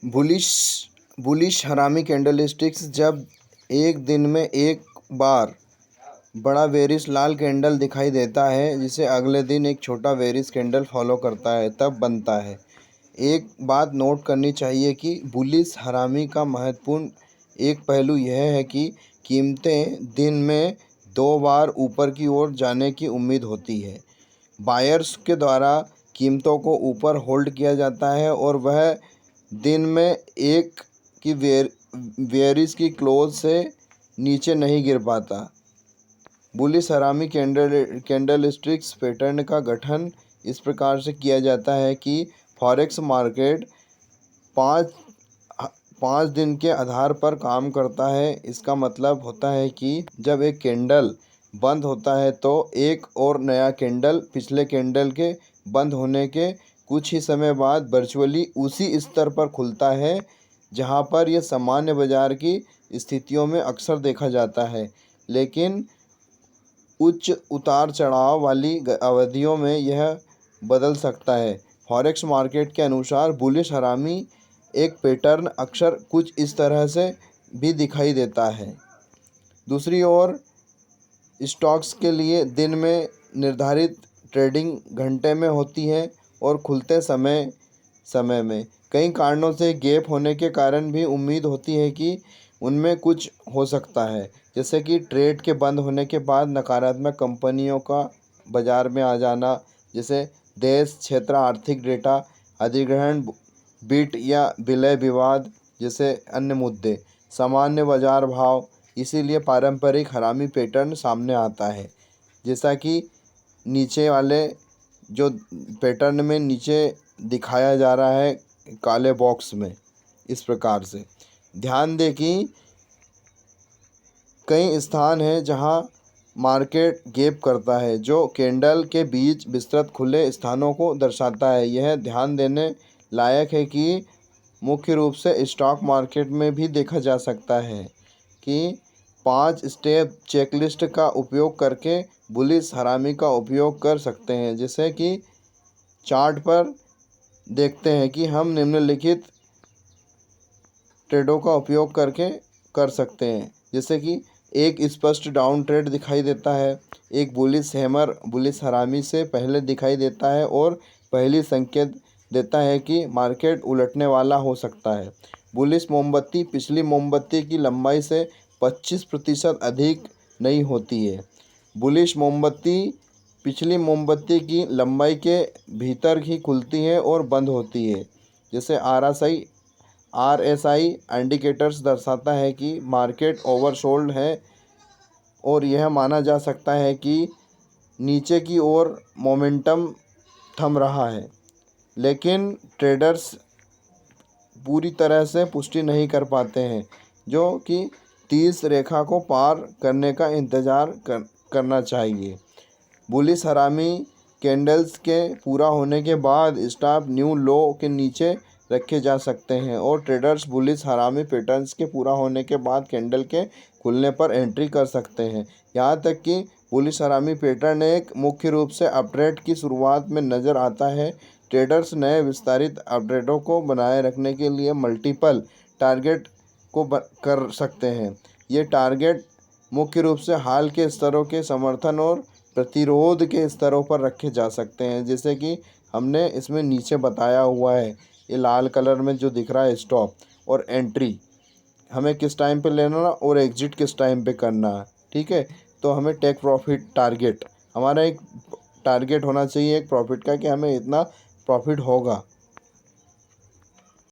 Bullish bullish हरामी candlesticks जब एक दिन में एक बार बड़ा बेरिश लाल कैंडल दिखाई देता है जिसे अगले दिन एक छोटा बेरिश कैंडल फॉलो करता है तब बनता है। एक बात नोट करनी चाहिए कि बुलिश हरामी का महत्वपूर्ण एक पहलू यह है कि कीमतें दिन में दो बार ऊपर की ओर जाने की उम्मीद होती है। बायर्स के द्वारा कीमतों को ऊपर होल्ड किया जाता है और वह दिन में एक की बेयरिश की क्लोज से नीचे नहीं गिर पाता। बुलिश हरामी कैंडलस्टिक्स पैटर्न का गठन इस प्रकार से किया जाता है कि फॉरेक्स मार्केट पाँच दिन के आधार पर काम करता है। इसका मतलब होता है कि जब एक कैंडल बंद होता है तो एक और नया कैंडल पिछले कैंडल के बंद होने के कुछ ही समय बाद वर्चुअली उसी स्तर पर खुलता है जहां पर यह सामान्य बाजार की स्थितियों में अक्सर देखा जाता है, लेकिन उच्च उतार चढ़ाव वाली अवधियों में यह बदल सकता है। फॉरेक्स मार्केट के अनुसार बुलिश हरामी एक पैटर्न अक्सर कुछ इस तरह से भी दिखाई देता है। दूसरी ओर स्टॉक्स के लिए दिन में निर्धारित ट्रेडिंग घंटे में होती है और खुलते समय में कई कारणों से गैप होने के कारण भी उम्मीद होती है कि उनमें कुछ हो सकता है, जैसे कि ट्रेड के बंद होने के बाद नकारात्मक कंपनियों का बाजार में आ जाना, जैसे देश क्षेत्र आर्थिक डेटा, अधिग्रहण, बिट या विलय विवाद जैसे अन्य मुद्दे, सामान्य बाजार भाव। इसीलिए पारंपरिक हरामी पैटर्न सामने आता है, जैसा कि नीचे वाले जो पैटर्न में नीचे दिखाया जा रहा है काले बॉक्स में। इस प्रकार से ध्यान दें कि कई स्थान हैं जहां मार्केट गैप करता है जो कैंडल के बीच विस्तृत खुले स्थानों को दर्शाता है। यह ध्यान देने लायक है कि मुख्य रूप से स्टॉक मार्केट में भी देखा जा सकता है कि 5 स्टेप चेकलिस्ट का उपयोग करके बुलिश हरामी का उपयोग कर सकते हैं। जैसे कि चार्ट पर देखते हैं कि हम निम्नलिखित ट्रेडों का उपयोग करके कर सकते हैं, जैसे कि एक स्पष्ट डाउन ट्रेड दिखाई देता है, एक बुलिश हैमर बुलिश हरामी से पहले दिखाई देता है और पहली संकेत देता है कि मार्केट उलटने वाला हो सकता है। बुलिश मोमबत्ती पिछली मोमबत्ती की लंबाई से 25% अधिक नहीं होती है। बुलिश मोमबत्ती पिछली मोमबत्ती की लंबाई के भीतर ही खुलती है और बंद होती है। जैसे RSI इंडिकेटर्स दर्शाता है कि मार्केट ओवरसोल्ड है और यह माना जा सकता है कि नीचे की ओर मोमेंटम थम रहा है, लेकिन ट्रेडर्स पूरी तरह से पुष्टि नहीं कर पाते हैं, जो कि 30 रेखा को पार करने का इंतज़ार करना चाहिए। बुलिश हरामी कैंडल्स के पूरा होने के बाद स्टॉप न्यू लो के नीचे रखे जा सकते हैं और ट्रेडर्स बुलिश हरामी पैटर्न्स के पूरा होने के बाद कैंडल के खुलने पर एंट्री कर सकते हैं। यहाँ तक कि बुलिश हरामी पैटर्न एक मुख्य रूप से अपट्रेंड की शुरुआत में नज़र आता है। ट्रेडर्स नए विस्तारित अपट्रेंडों को बनाए रखने के लिए मल्टीपल टारगेट को कर सकते हैं। ये टारगेट मुख्य रूप से हाल के स्तरों के समर्थन और प्रतिरोध के स्तरों पर रखे जा सकते हैं, जैसे कि हमने इसमें नीचे बताया हुआ है। ये लाल कलर में जो दिख रहा है स्टॉप और एंट्री हमें किस टाइम पे लेना और एग्जिट किस टाइम पे करना है। ठीक है, तो हमें टेक प्रॉफिट टारगेट, हमारा एक टारगेट होना चाहिए एक प्रॉफिट का कि हमें इतना प्रॉफिट होगा।